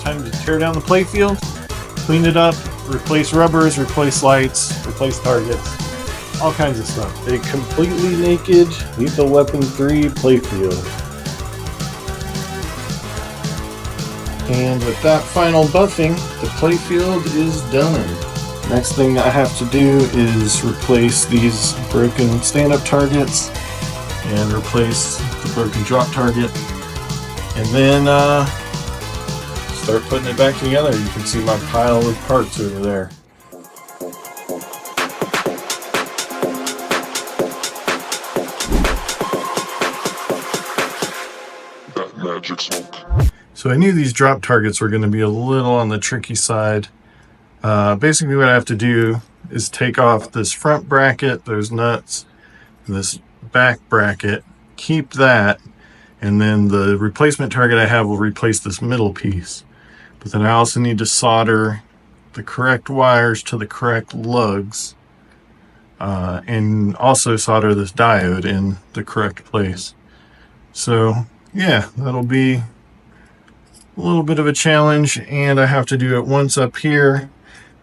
time to tear down the playfield, clean it up, replace rubbers, replace lights, replace targets, all kinds of stuff. A completely naked Lethal Weapon 3 playfield. And with that final buffing, the playfield is done. Next thing I have to do is replace these broken stand-up targets and replace the broken drop target, and then start putting it back together. You can see my pile of parts over there. That magic smoke. So I knew these drop targets were going to be a little on the tricky side. Basically what I have to do is take off this front bracket, those nuts, and this back bracket, keep that, and then the replacement target I have will replace this middle piece. But then I also need to solder the correct wires to the correct lugs, and also solder this diode in the correct place. So yeah, that'll be a little bit of a challenge, and I have to do it once up here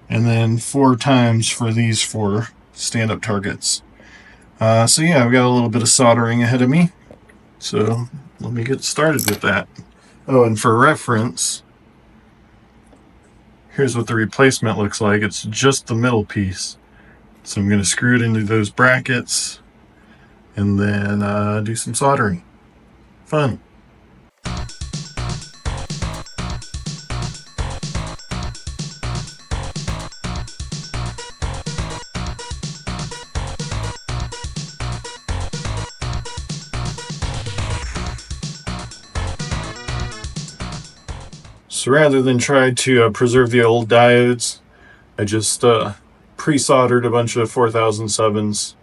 and then 4 times for these 4 stand-up targets. So yeah, I've got a little bit of soldering ahead of me, so let me get started with that. Oh, and for reference, here's what the replacement looks like. It's just the middle piece. So I'm going to screw it into those brackets and then do some soldering. Fun. So rather than try to preserve the old diodes, I just pre-soldered a bunch of 4007s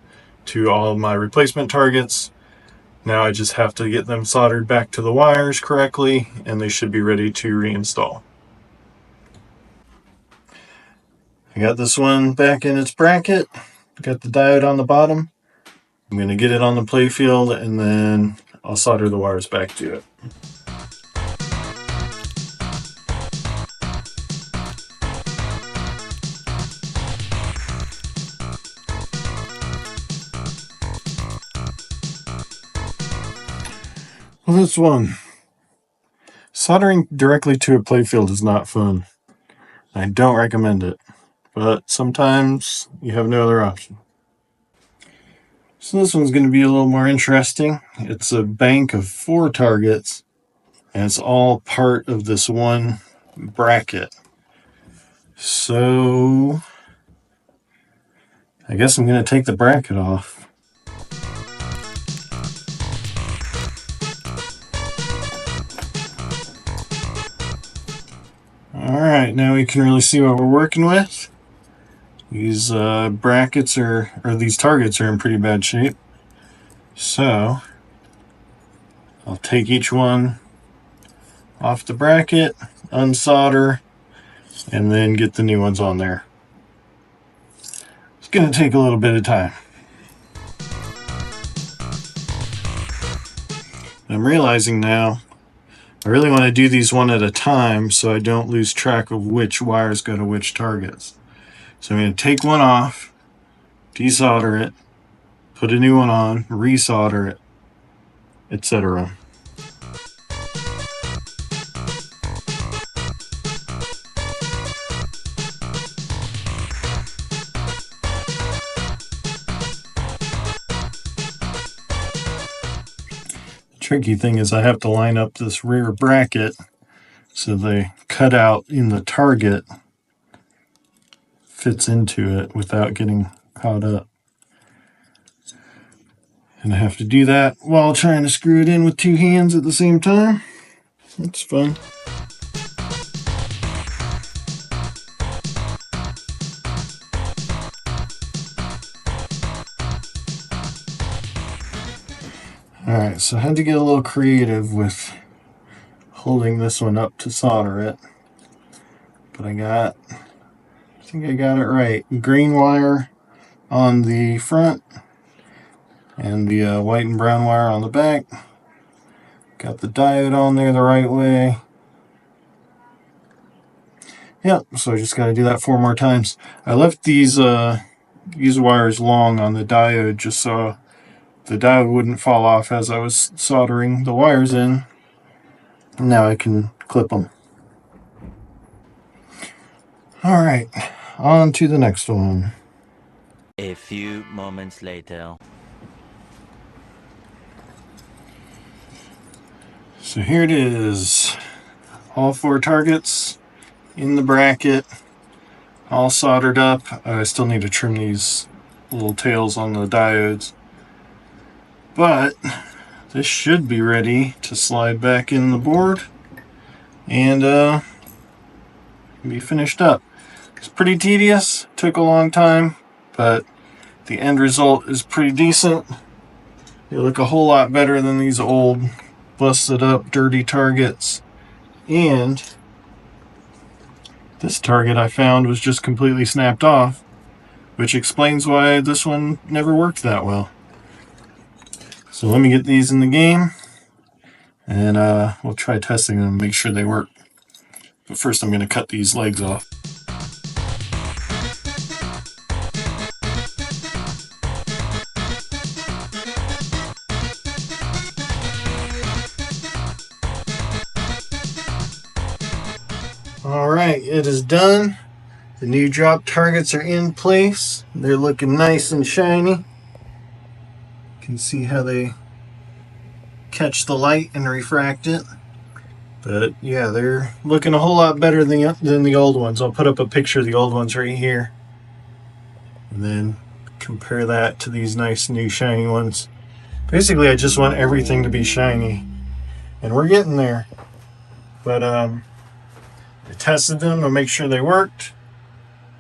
to all of my replacement targets. Now I just have to get them soldered back to the wires correctly, and they should be ready to reinstall. I got this one back in its bracket, got the diode on the bottom. I'm going to get it on the playfield, and then I'll solder the wires back to it. Well, this one. Soldering directly to a playfield is not fun. I don't recommend it, but sometimes you have no other option. So this one's going to be a little more interesting. It's a bank of 4 targets, and it's all part of this one bracket. So I guess I'm going to take the bracket off. Alright, now we can really see what we're working with. These brackets these targets are in pretty bad shape. So I'll take each one off the bracket, unsolder, and then get the new ones on there. It's going to take a little bit of time. I'm realizing now I really want to do these one at a time so I don't lose track of which wires go to which targets. So I'm going to take one off, desolder it, put a new one on, resolder it, etc. Tricky thing is I have to line up this rear bracket so the cutout in the target fits into it without getting caught up. And I have to do that while trying to screw it in with 2 hands at the same time. It's fun. Alright, so I had to get a little creative with holding this one up to solder it. But I think I got it right. Green wire on the front and the white and brown wire on the back. Got the diode on there the right way. Yep, so I just got to do that 4 more times. I left these wires long on the diode just so the diode wouldn't fall off as I was soldering the wires in. Now I can clip them. Alright, on to the next one. A few moments later. So here it is. All 4 targets in the bracket, all soldered up. I still need to trim these little tails on the diodes. But this should be ready to slide back in the board and be finished up. It's pretty tedious, took a long time, but the end result is pretty decent. They look a whole lot better than these old busted up dirty targets. And this target I found was just completely snapped off, which explains why this one never worked that well. So let me get these in the game and we'll try testing them and make sure they work. But first I'm going to cut these legs off. Alright, it is done. The new drop targets are in place. They're looking nice and shiny. You can see how they catch the light and refract it. But yeah, they're looking a whole lot better than the old ones. I'll put up a picture of the old ones right here. And then compare that to these nice new shiny ones. Basically, I just want everything to be shiny. And we're getting there. But I tested them to make sure they worked.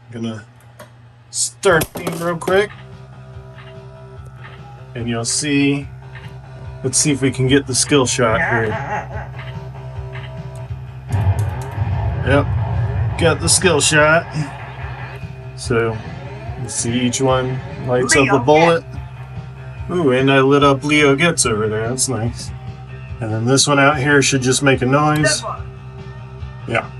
I'm gonna start these real quick. And you'll see. Let's see if we can get the skill shot here. Yep, got the skill shot. So, let's see, each one lights up a bullet. Ooh, and I lit up Leo Gets over there, that's nice. And then this one out here should just make a noise. Yeah.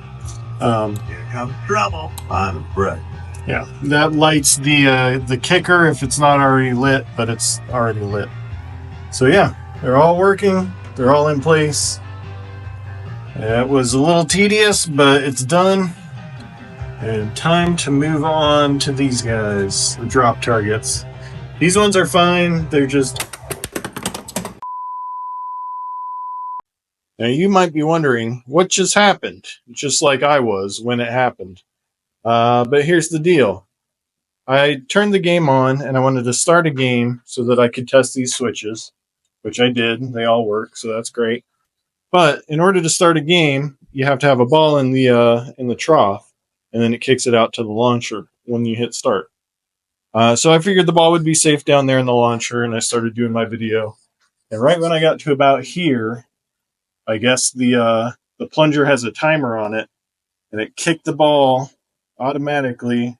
Here comes trouble. I'm right. Yeah, that lights the kicker if it's not already lit, but it's already lit. So yeah, they're all working. They're all in place. It was a little tedious, but it's done. And time to move on to these guys, the drop targets. These ones are fine. They're just... Now you might be wondering, what just happened? Just like I was when it happened. But here's the deal. I turned the game on and I wanted to start a game so that I could test these switches, which I did. They all work, so that's great. But in order to start a game, you have to have a ball in the trough, and then it kicks it out to the launcher when you hit start. So I figured the ball would be safe down there in the launcher, and I started doing my video. And right when I got to about here, I guess the plunger has a timer on it, and it kicked the ball automatically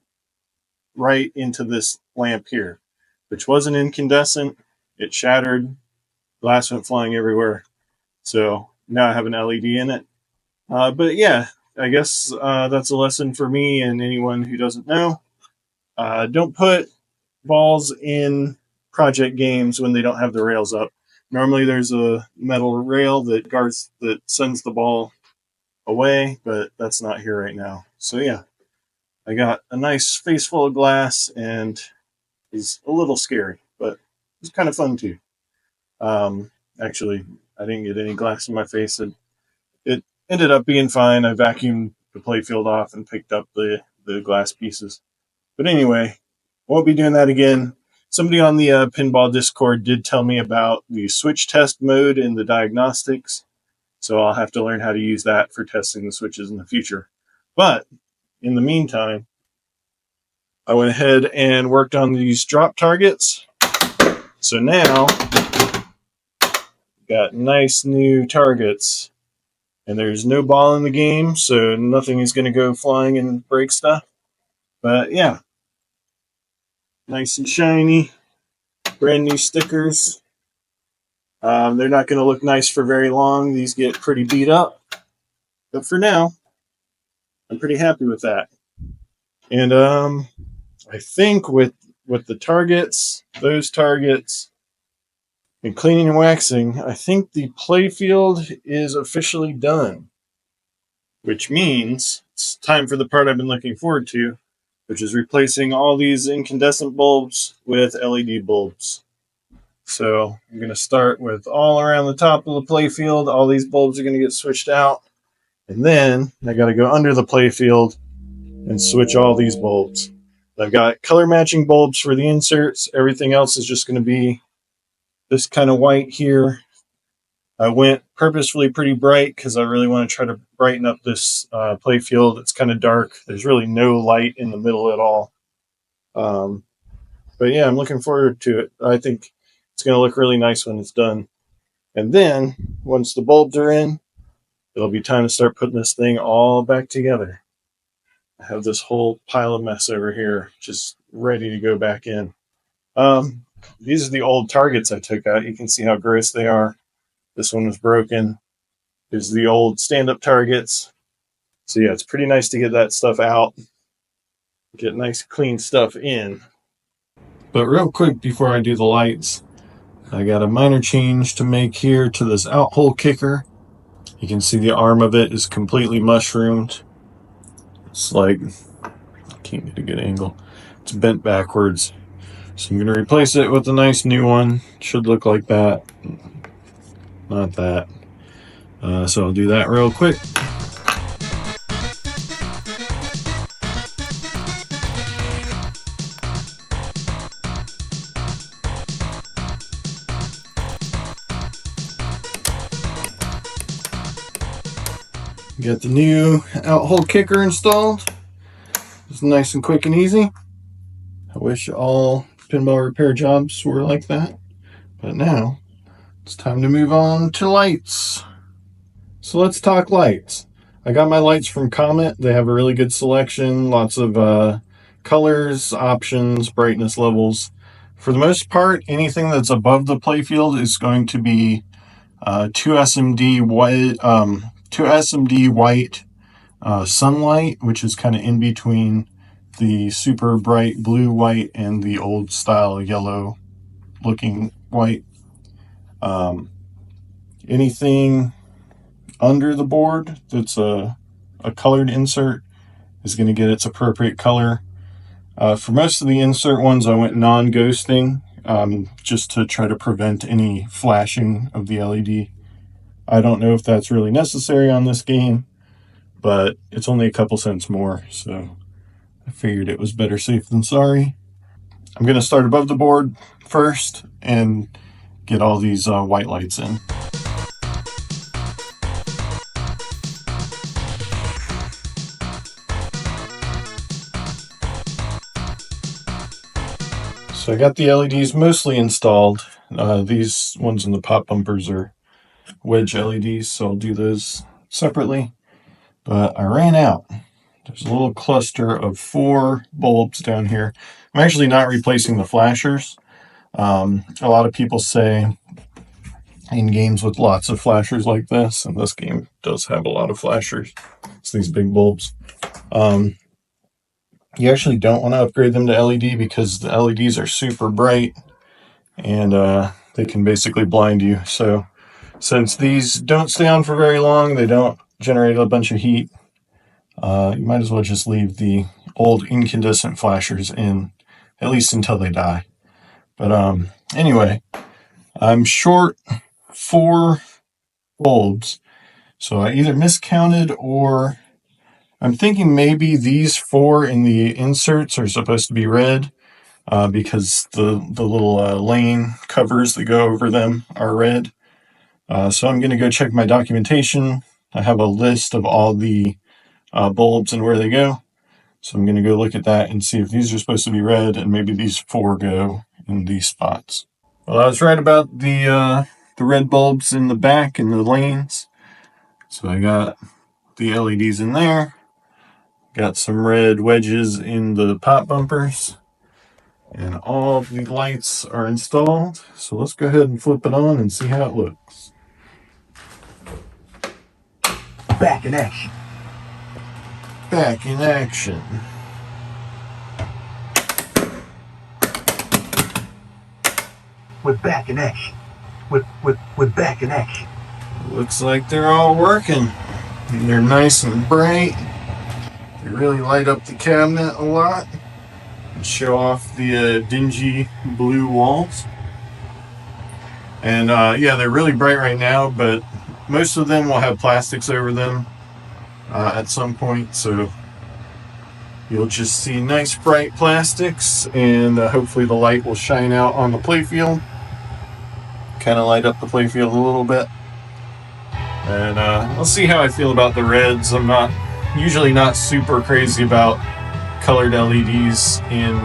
right into this lamp here, which wasn't incandescent. It shattered, glass went flying everywhere. So now I have an LED in it. But yeah, I guess that's a lesson for me and anyone who doesn't know. Don't put balls in project games when they don't have the rails up. Normally there's a metal rail that sends the ball away, but that's not here right now. So yeah, I got a nice face full of glass and it's a little scary, but it's kind of fun too. Actually, I didn't get any glass in my face, and it ended up being fine. I vacuumed the playfield off and picked up the glass pieces. But anyway, won't be doing that again. Somebody on the Pinball Discord did tell me about the switch test mode in the diagnostics, so I'll have to learn how to use that for testing the switches in the future. But in the meantime, I went ahead and worked on these drop targets. So now, got nice new targets. And there's no ball in the game, so nothing is going to go flying and break stuff. But yeah, nice and shiny. Brand new stickers. They're not going to look nice for very long. These get pretty beat up. But for now, I'm pretty happy with that. And I think with the targets, those targets, and cleaning and waxing, I think the playfield is officially done. Which means it's time for the part I've been looking forward to, which is replacing all these incandescent bulbs with LED bulbs. So I'm going to start with all around the top of the playfield. All these bulbs are going to get switched out. And then I got to go under the playfield and switch all these bulbs. I've got color matching bulbs for the inserts. Everything else is just going to be this kind of white here. I went purposefully pretty bright because I really want to try to brighten up this playfield. It's kind of dark. There's really no light in the middle at all. But yeah, I'm looking forward to it. I think it's going to look really nice when it's done. And then once the bulbs are in, it'll be time to start putting this thing all back together. I have this whole pile of mess over here just ready to go back in. These are the old targets I took out. You can see how gross they are. This one was broken. There's the old stand-up targets. So yeah, it's pretty nice to get that stuff out. Get nice clean stuff in. But real quick before I do the lights, I got a minor change to make here to this out-hole kicker. You can see the arm of it is completely mushroomed. It's like, I can't get a good angle. It's bent backwards. So I'm going to replace it with a nice new one. Should look like that. Not that. So I'll do that real quick. Got the new out-hole kicker installed. It's nice and quick and easy. I wish all pinball repair jobs were like that. But now, it's time to move on to lights. So let's talk lights. I got my lights from Comet. They have a really good selection. Lots of colors, options, brightness levels. For the most part, anything that's above the playfield is going to be 2SMD white sunlight, which is kind of in between the super bright blue white and the old style yellow looking white. Anything under the board that's a colored insert is going to get its appropriate color. For most of the insert ones, I went non-ghosting just to try to prevent any flashing of the LED. I don't know if that's really necessary on this game, but it's only a couple cents more, so I figured it was better safe than sorry. I'm going to start above the board first and get all these white lights in. So I got the LEDs mostly installed. These ones in the pop bumpers are wedge LEDs, so I'll do those separately. But I ran out. There's a little cluster of 4 bulbs down here. I'm actually not replacing the flashers. A lot of people say in games with lots of flashers like this, and this game does have a lot of flashers, it's these big bulbs. You actually don't want to upgrade them to LED because the LEDs are super bright and they can basically blind you. So since these don't stay on for very long, they don't generate a bunch of heat, you might as well just leave the old incandescent flashers in, at least until they die. But anyway, I'm short 4 bulbs, so I either miscounted or I'm thinking maybe these 4 in the inserts are supposed to be red because the little lane covers that go over them are red. So I'm going to go check my documentation. I have a list of all the bulbs and where they go. So I'm going to go look at that and see if these are supposed to be red and maybe these 4 go in these spots. Well, I was right about the red bulbs in the back and the lanes. So I got the LEDs in there. Got some red wedges in the pop bumpers. And all the lights are installed. So let's go ahead and flip it on and see how it looks. Back in action. back in action. We're back in action. We're back in action. Looks like they're all working. And they're nice and bright. They really light up the cabinet a lot and show off the dingy blue walls. And yeah, they're really bright right now, but most of them will have plastics over them at some point, so you'll just see nice bright plastics, and hopefully the light will shine out on the playfield, kind of light up the playfield a little bit. And I'll see how I feel about the reds. I'm usually not super crazy about colored LEDs in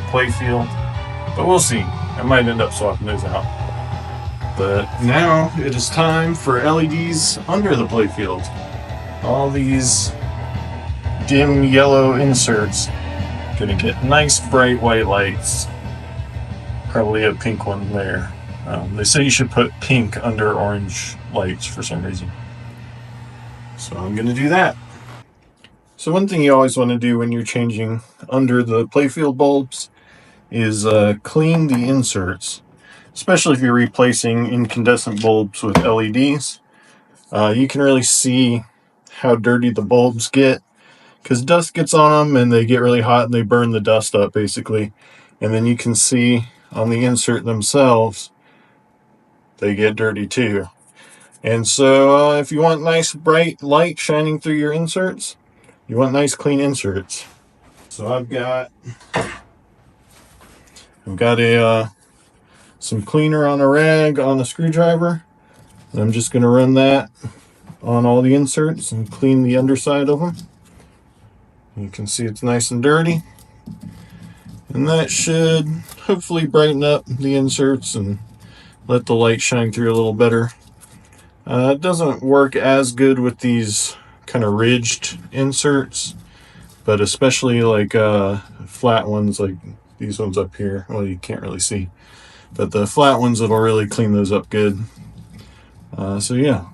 playfield, but we'll see. I might end up swapping those out. But now it is time for LEDs under the playfield. All these dim yellow inserts gonna get nice bright white lights. Probably a pink one there. They say you should put pink under orange lights for some reason. So I'm gonna do that. So one thing you always want to do when you're changing under the playfield bulbs is clean the inserts. Especially if you're replacing incandescent bulbs with LEDs. You can really see how dirty the bulbs get because dust gets on them and they get really hot and they burn the dust up basically. And then you can see on the insert themselves, they get dirty too. And so if you want nice bright light shining through your inserts, you want nice clean inserts. So I've got some cleaner on a rag on a screwdriver. And I'm just going to run that on all the inserts and clean the underside of them. You can see it's nice and dirty. And that should hopefully brighten up the inserts and let the light shine through a little better. It doesn't work as good with these kind of ridged inserts, but especially like flat ones like these ones up here. Well, you can't really see. But the flat ones, it'll really clean those up good. So yeah.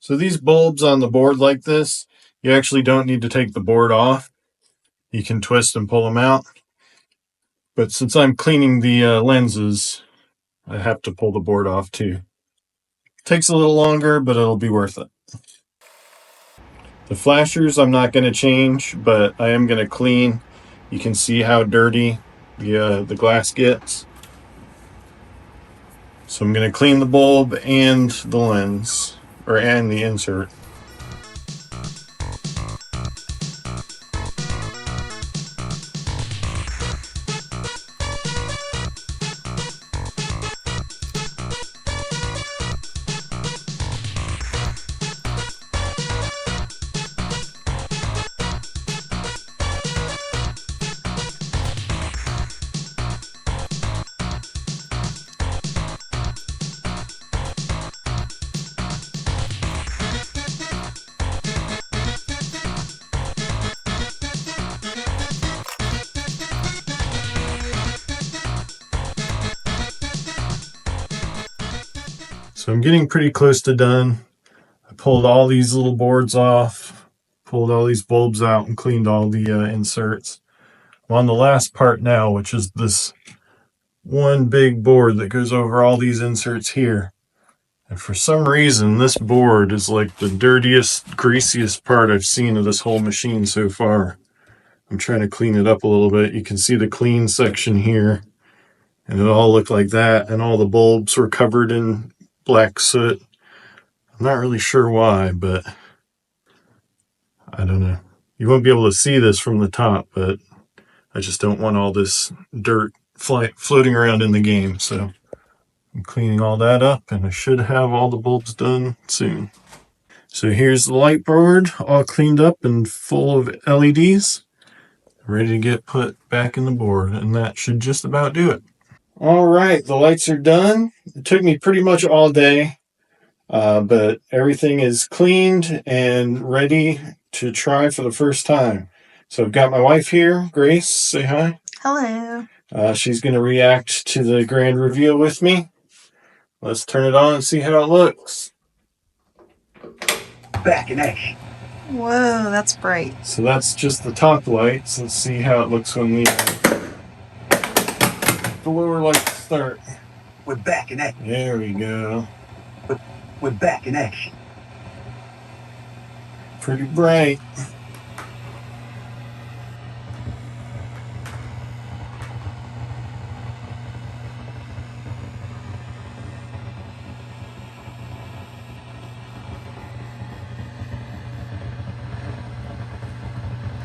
So these bulbs on the board like this, you actually don't need to take the board off. You can twist and pull them out. But since I'm cleaning the lenses, I have to pull the board off too. Takes a little longer, but it'll be worth it. The flashers I'm not going to change, but I am going to clean. You can see how dirty the glass gets. So I'm going to clean the bulb and the lens, and the insert. So I'm getting pretty close to done. I pulled all these little boards off, pulled all these bulbs out, and cleaned all the inserts. I'm on the last part now, which is this one big board that goes over all these inserts here. And for some reason, this board is like the dirtiest, greasiest part I've seen of this whole machine so far. I'm trying to clean it up a little bit. You can see the clean section here, and it all looked like that, and all the bulbs were covered in black soot. I'm not really sure why, but I don't know. You won't be able to see this from the top, but I just don't want all this dirt floating around in the game. So I'm cleaning all that up, and I should have all the bulbs done soon. So here's the light board all cleaned up and full of LEDs, ready to get put back in the board, and that should just about do it. All right, the lights are done. It took me pretty much all day. But everything is cleaned and ready to try for the first time. So I've got my wife here. Grace, say hi. Hello. She's going to react to the grand reveal with me. Let's turn it on and see how it looks. Back in action. Whoa, that's bright. So that's just the top lights. Let's see how it looks when the lower lights start. We're back in action. There we go. We're back in action. Pretty bright.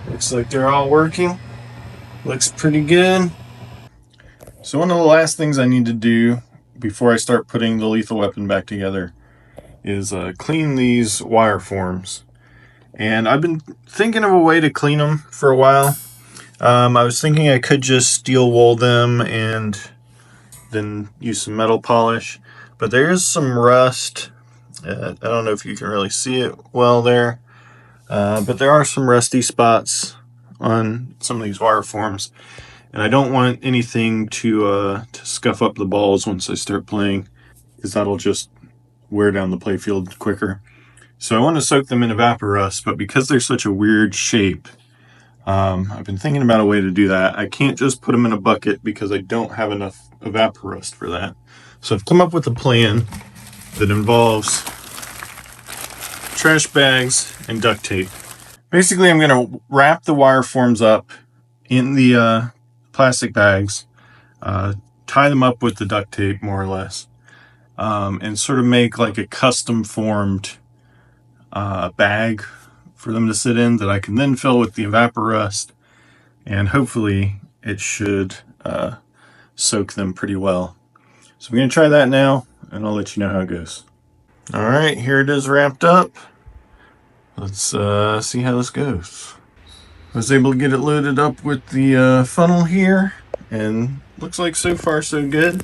Looks like they're all working. Looks pretty good. So one of the last things I need to do before I start putting the lethal weapon back together is clean these wireforms. And I've been thinking of a way to clean them for a while. I was thinking I could just steel wool them and then use some metal polish. But there is some rust. I don't know if you can really see it well there. But there are some rusty spots on some of these wireforms. And I don't want anything to scuff up the balls once I start playing, because that'll just wear down the playfield quicker. So I want to soak them in Evaporust, but because they're such a weird shape, I've been thinking about a way to do that. I can't just put them in a bucket because I don't have enough Evaporust for that. So I've come up with a plan that involves trash bags and duct tape. Basically, I'm going to wrap the wireforms up in the plastic bags, tie them up with the duct tape more or less, and sort of make like a custom formed bag for them to sit in that I can then fill with the Evaporust, and hopefully it should soak them pretty well. So we're going to try that now, and I'll let you know how it goes. Alright, here it is wrapped up. Let's see how this goes. I was able to get it loaded up with the funnel here, and looks like so far so good.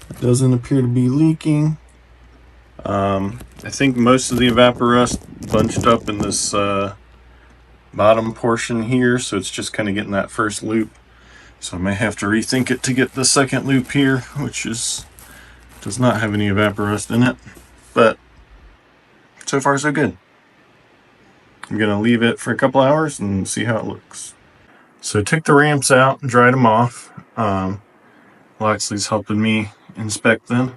It doesn't appear to be leaking. I think most of the Evaporust bunched up in this bottom portion here, so it's just kind of getting that first loop. So I may have to rethink it to get the second loop here, which does not have any Evaporust in it. But so far so good. I'm going to leave it for a couple hours and see how it looks. So I took the ramps out and dried them off. Loxley's helping me inspect them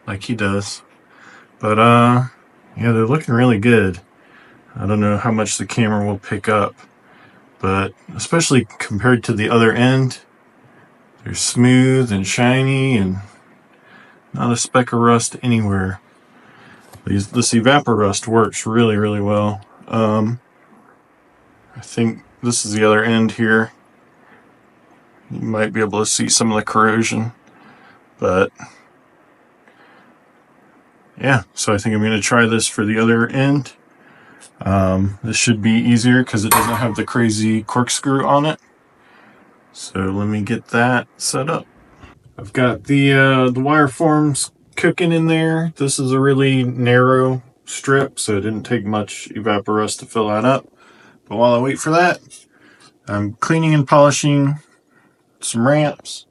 like he does. But yeah, they're looking really good. I don't know how much the camera will pick up, but especially compared to the other end, they're smooth and shiny and not a speck of rust anywhere. This Evaporust works really, really well. I think this is the other end here. You might be able to see some of the corrosion, but yeah, so I think I'm going to try this for the other end. This should be easier because it doesn't have the crazy corkscrew on it. So let me get that set up. I've got the wireforms cooking in there. This is a really narrow strip, so it didn't take much Evaporust to fill that up. But while I wait for that, I'm cleaning and polishing some ramps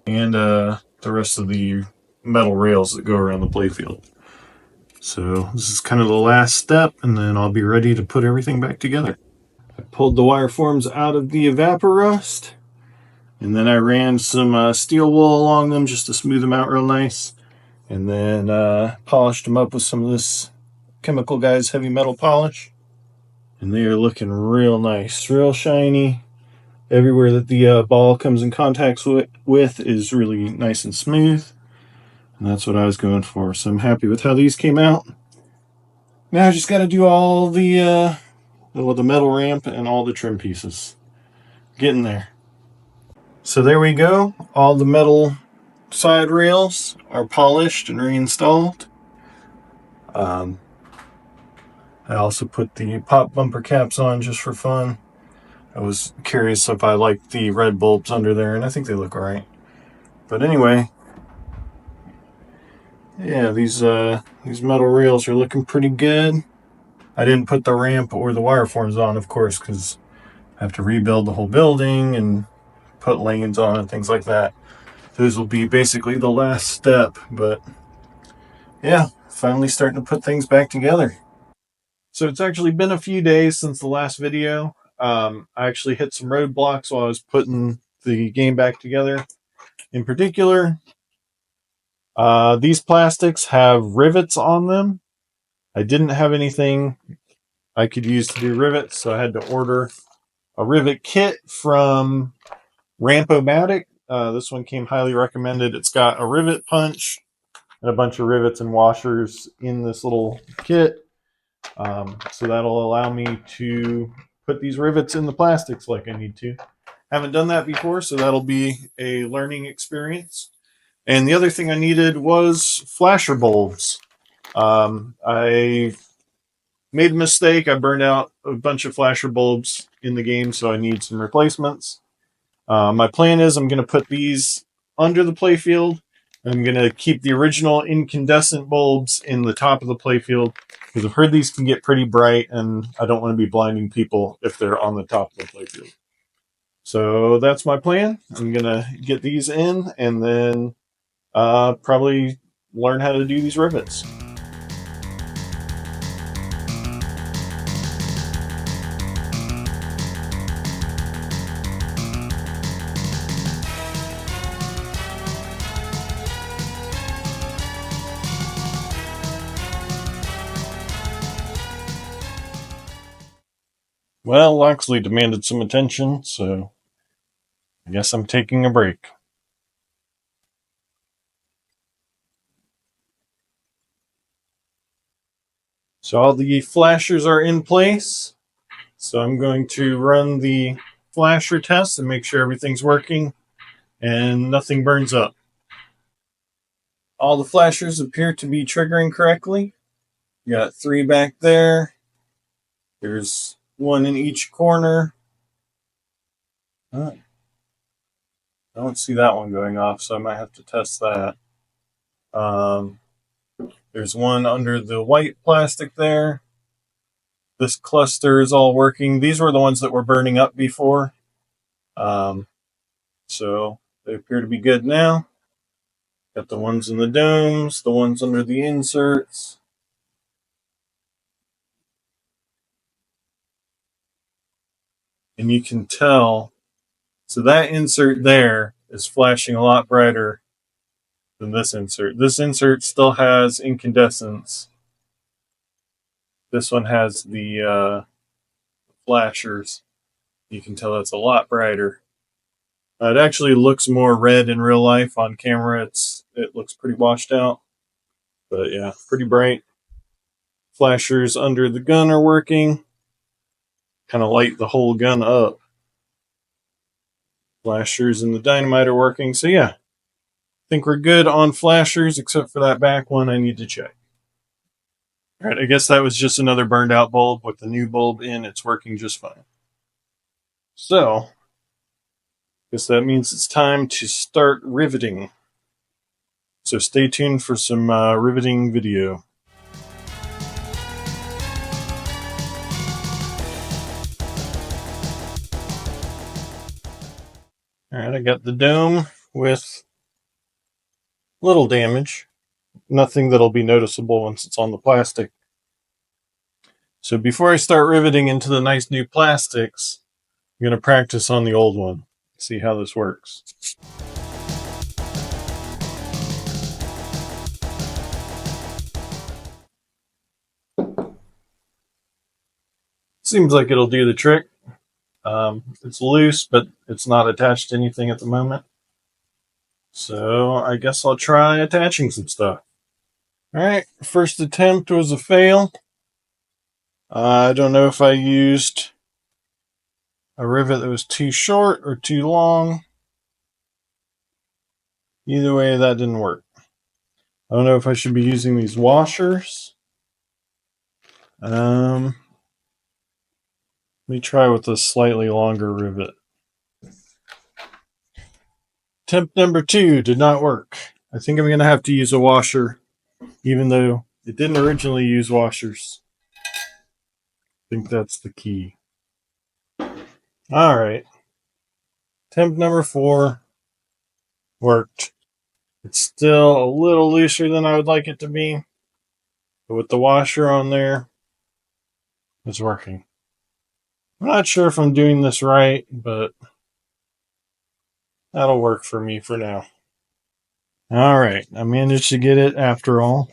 and the rest of the metal rails that go around the playfield. So this is kind of the last step, and then I'll be ready to put everything back together. I pulled the wireforms out of the Evaporust, and then I ran some steel wool along them just to smooth them out real nice, and then polished them up with some of this Chemical Guys heavy metal polish. And they are looking real nice, real shiny. Everywhere that the ball comes in contact with is really nice and smooth. And that's what I was going for. So I'm happy with how these came out. Now I just got to do all the metal ramp and all the trim pieces. Getting there. So there we go. All the metal side rails are polished and reinstalled. I also put the pop bumper caps on just for fun. I was curious if I liked the red bulbs under there, and I think they look alright. But anyway, yeah, these metal rails are looking pretty good. I didn't put the ramp or the wireforms on, of course, because I have to rebuild the whole building and put lanes on and things like that. Those will be basically the last step, but yeah, finally starting to put things back together. So it's actually been a few days since the last video. I actually hit some roadblocks while I was putting the game back together. In particular, these plastics have rivets on them. I didn't have anything I could use to do rivets, so I had to order a rivet kit from Rampomatic. This one came highly recommended. It's got a rivet punch and a bunch of rivets and washers in this little kit. So that'll allow me to put these rivets in the plastics like I need to. Haven't done that before, so that'll be a learning experience. And the other thing I needed was flasher bulbs. I made a mistake. I burned out a bunch of flasher bulbs in the game, so I need some replacements. My plan is I'm going to put these under the playfield. I'm going to keep the original incandescent bulbs in the top of the playfield because I've heard these can get pretty bright and I don't want to be blinding people if they're on the top of the playfield. So that's my plan. I'm going to get these in and then probably learn how to do these rivets. Well, Loxley demanded some attention, so I guess I'm taking a break. So all the flashers are in place. So I'm going to run the flasher test and make sure everything's working and nothing burns up. All the flashers appear to be triggering correctly. You got 3 back there. There's 1 in each corner. I don't see that one going off, so I might have to test that. There's 1 under the white plastic there. This cluster is all working. These were the ones that were burning up before. So they appear to be good now. Got the ones in the domes, the ones under the inserts. And you can tell, so that insert there is flashing a lot brighter than this insert. This insert still has incandescence. This one has the flashers. You can tell it's a lot brighter. It actually looks more red in real life. On camera, it looks pretty washed out. But yeah, pretty bright. Flashers under the gun are working. Kind of light the whole gun up. Flashers and the dynamite are working. So yeah, I think we're good on flashers, except for that back one I need to check. All right, I guess that was just another burned out bulb. With the new bulb in, it's working just fine. So, I guess that means it's time to start riveting. So stay tuned for some riveting video. All right, I got the dome with little damage. Nothing that'll be noticeable once it's on the plastic. So before I start riveting into the nice new plastics, I'm going to practice on the old one. See how this works. Seems like it'll do the trick. It's loose, but it's not attached to anything at the moment. So I guess I'll try attaching some stuff. Alright, first attempt was a fail. I don't know if I used a rivet that was too short or too long. Either way, that didn't work. I don't know if I should be using these washers. Let me try with a slightly longer rivet. Attempt number 2 did not work. I think I'm going to have to use a washer, even though it didn't originally use washers. I think that's the key. Alright. temp number 4 worked. It's still a little looser than I would like it to be, but with the washer on there, it's working. I'm not sure if I'm doing this right, but that'll work for me for now. Alright, I managed to get it after all.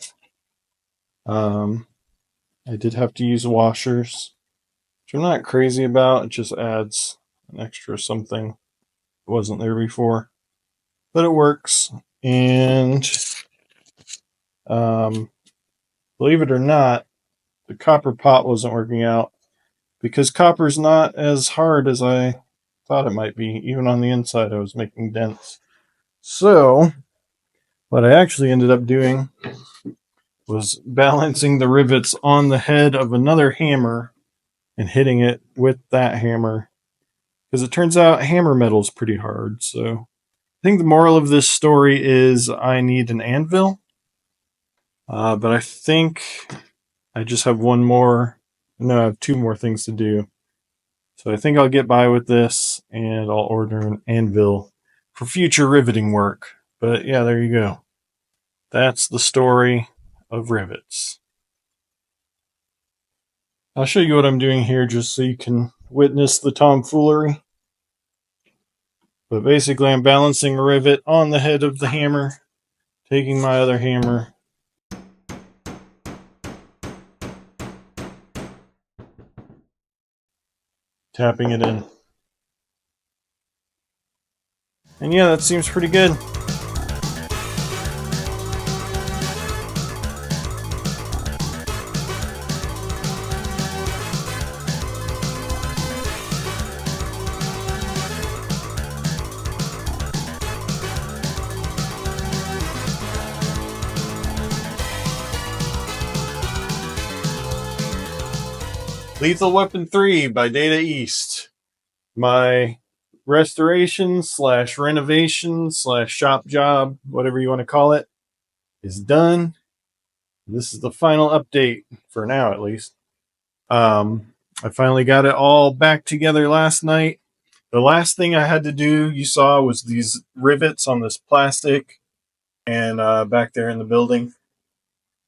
I did have to use washers, which I'm not crazy about. It just adds an extra something that wasn't there before. But it works. And believe it or not, the copper pot wasn't working out because copper's not as hard as I thought it might be. Even on the inside, I was making dents. So what I actually ended up doing was balancing the rivets on the head of another hammer and hitting it with that hammer, because it turns out hammer metal is pretty hard. So I think the moral of this story is I need an anvil, but I think I just have one more. No, I have 2 more things to do. So I think I'll get by with this, and I'll order an anvil for future riveting work. But yeah, there you go. That's the story of rivets. I'll show you what I'm doing here just so you can witness the tomfoolery. But basically, I'm balancing a rivet on the head of the hammer, taking my other hammer, tapping it in. And yeah, that seems pretty good. Lethal Weapon 3 by Data East. My restoration / renovation / shop job, whatever you want to call it, is done. This is the final update, for now at least. I finally got it all back together last night. The last thing I had to do, you saw, was these rivets on this plastic and back there in the building.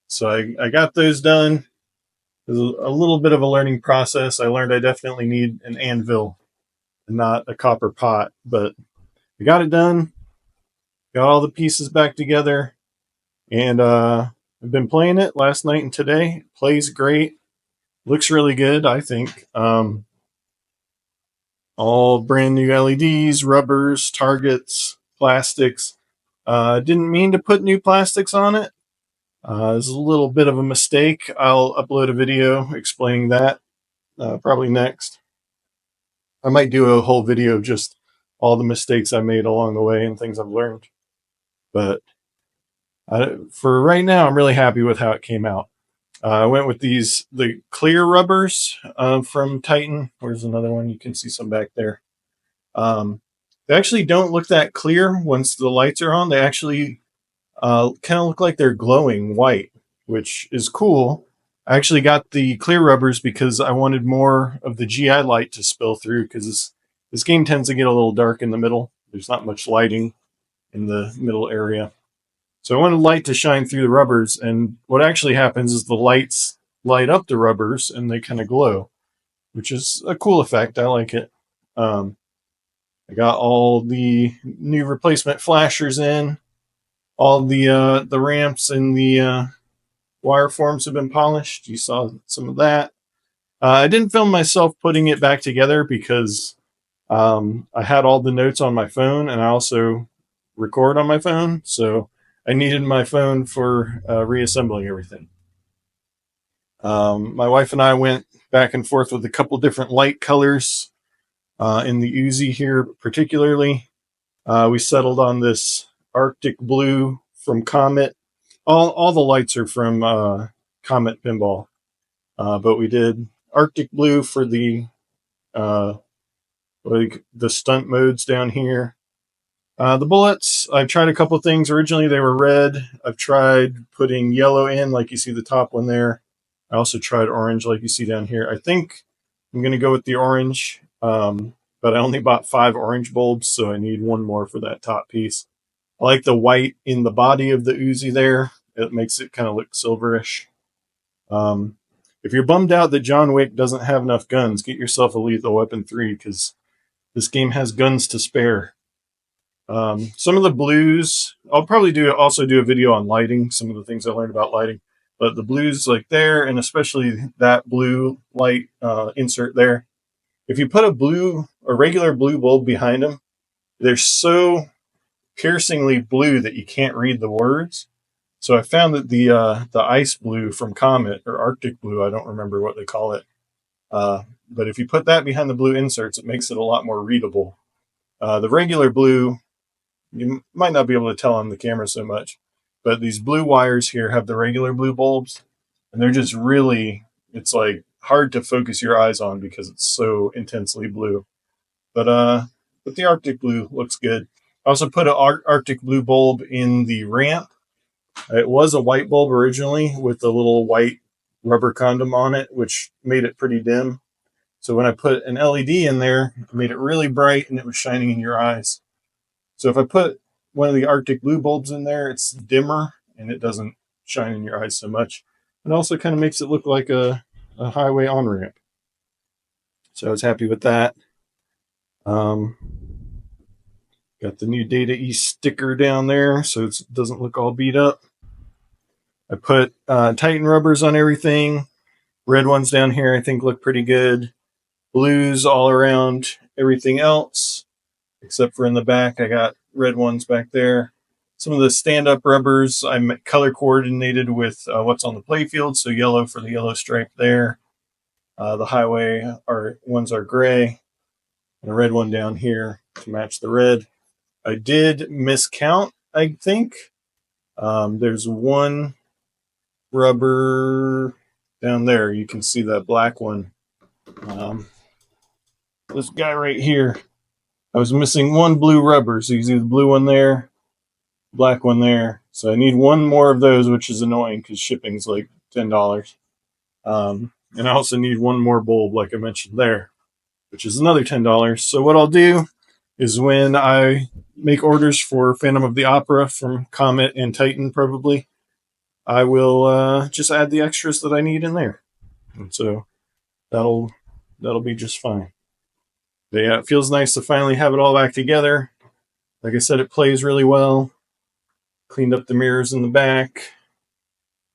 So I got those done. It was a little bit of a learning process. I learned I definitely need an anvil and not a copper pot, but I got it done. Got all the pieces back together, and I've been playing it last night and today. It plays great. Looks really good, I think. All brand new LEDs, rubbers, targets, plastics. Didn't mean to put new plastics on it. It was a little bit of a mistake. I'll upload a video explaining that probably next. I might do a whole video of just all the mistakes I made along the way and things I've learned. But for right now, I'm really happy with how it came out. I went with the clear rubbers from Titan. Where's another one? You can see some back there. They actually don't look that clear once the lights are on. They actually kind of look like they're glowing white, which is cool. I actually got the clear rubbers because I wanted more of the GI light to spill through, because this game tends to get a little dark in the middle. There's not much lighting in the middle area. So I wanted light to shine through the rubbers, and what actually happens is the lights light up the rubbers and they kind of glow, which is a cool effect. I like it. I got all the new replacement flashers in. All the ramps and the Wireforms have been polished. You saw some of that. I didn't film myself putting it back together because I had all the notes on my phone, and I also record on my phone, so I needed my phone for reassembling everything. My wife and I went back and forth with a couple different light colors in the Uzi here, particularly. We settled on this Arctic blue from Comet. All the lights are from Comet Pinball, but we did Arctic blue for the stunt modes down here. The bullets, I've tried a couple things. Originally they were red. I've tried putting yellow in, like you see the top one there. I also tried orange, like you see down here. I think I'm going to go with the orange. but I only bought 5 orange bulbs, so I need 1 more for that top piece. I like the white in the body of the Uzi there. It makes it kind of look silverish. If you're bummed out that John Wick doesn't have enough guns, get yourself a Lethal Weapon 3, because this game has guns to spare. Some of the blues, I'll probably also do a video on lighting, some of the things I learned about lighting. But the blues like there, and especially that blue light insert there, if you put a regular blue bulb behind them, they're so piercingly blue that you can't read the words. So I found that the ice blue from Comet, or Arctic blue, I don't remember what they call it, but if you put that behind the blue inserts, it makes it a lot more readable. The regular blue, you might not be able to tell on the camera so much, but these blue wires here have the regular blue bulbs, and they're just really, it's like hard to focus your eyes on because it's so intensely blue. But the Arctic blue looks good. I also put an Arctic blue bulb in the ramp. It was a white bulb originally with a little white rubber condom on it, which made it pretty dim. So when I put an LED in there, it made it really bright and it was shining in your eyes. So if I put one of the Arctic blue bulbs in there, it's dimmer and it doesn't shine in your eyes so much. It also kind of makes it look like a highway on-ramp. So I was happy with that. Got the new Data East sticker down there so it doesn't look all beat up. I put Titan rubbers on everything. Red ones down here I think look pretty good. Blues all around everything else, except for in the back. I got red ones back there. Some of the stand-up rubbers I color coordinated with what's on the playfield, so yellow for the yellow stripe there. The highway ones are gray, and a red one down here to match the red. I did miscount, I think. There's one rubber down there. You can see that black one. This guy right here. I was missing 1 blue rubber, so you see the blue one there, black one there. So I need 1 more of those, which is annoying because shipping's like $10. And I also need 1 more bulb, like I mentioned there, which is another $10. So what I'll do is when I make orders for Phantom of the Opera from Comet and Titan, probably, I will just add the extras that I need in there. And so that'll be just fine. But yeah, it feels nice to finally have it all back together. Like I said, it plays really well. Cleaned up the mirrors in the back.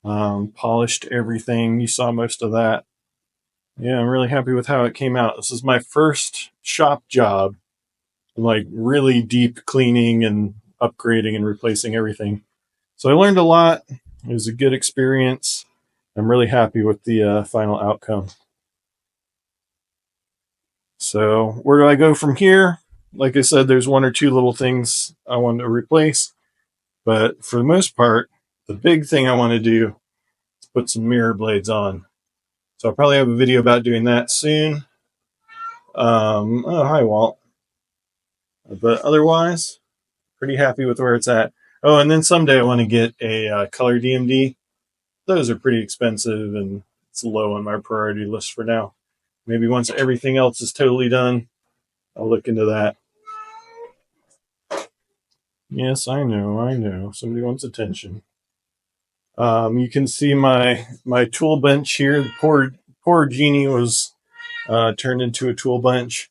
Polished everything. You saw most of that. Yeah, I'm really happy with how it came out. This is my first shop job. Like really deep cleaning and upgrading and replacing everything. So I learned a lot. It was a good experience. I'm really happy with the final outcome. So where do I go from here? Like I said, there's 1 or 2 little things I want to replace. But for the most part, the big thing I want to do is put some mirror blades on. So I'll probably have a video about doing that soon. Oh, hi, Walt. But otherwise, pretty happy with where it's at. Oh, and then someday I want to get a color DMD. Those are pretty expensive, and it's low on my priority list for now. Maybe once everything else is totally done, I'll look into that. Yes, I know. Somebody wants attention. You can see my tool bench here. The poor genie was turned into a tool bench.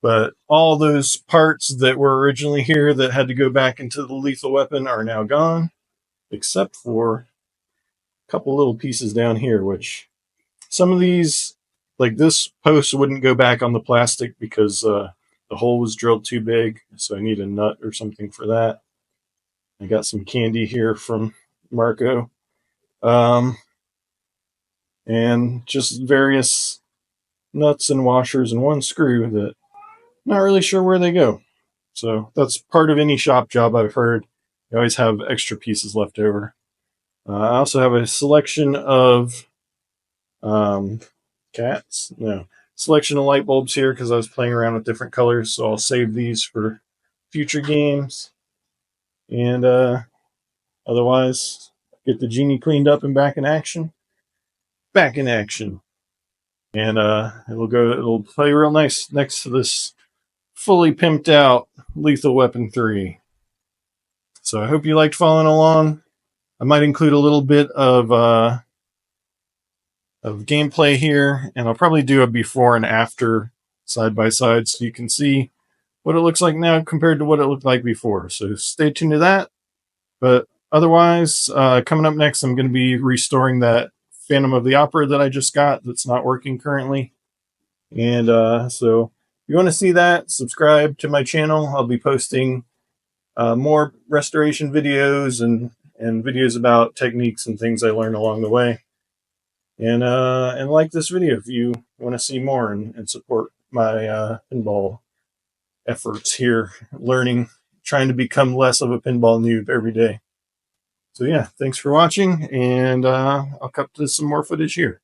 But all those parts that were originally here that had to go back into the lethal weapon are now gone, except for a couple little pieces down here, which some of these, like this post wouldn't go back on the plastic because the hole was drilled too big, so I need a nut or something for that. I got some candy here from Marco. And just various nuts and washers and 1 screw that not really sure where they go. So that's part of any shop job I've heard. You always have extra pieces left over. I also have a selection of selection of light bulbs here because I was playing around with different colors. So I'll save these for future games. And otherwise, get the genie cleaned up and back in action. And it'll play real nice next to this fully pimped out Lethal Weapon 3. So I hope you liked following along. I might include a little bit of gameplay here, and I'll probably do a before and after side by side so you can see what it looks like now compared to what it looked like before. So stay tuned to that. But otherwise, coming up next, I'm going to be restoring that Phantom of the Opera that I just got that's not working currently. And so if you want to see that, subscribe to my channel. I'll be posting more restoration videos and videos about techniques and things I learned along the way. And like this video if you want to see more and support my pinball efforts here, trying to become less of a pinball noob every day. So yeah, thanks for watching, and I'll cut to some more footage here.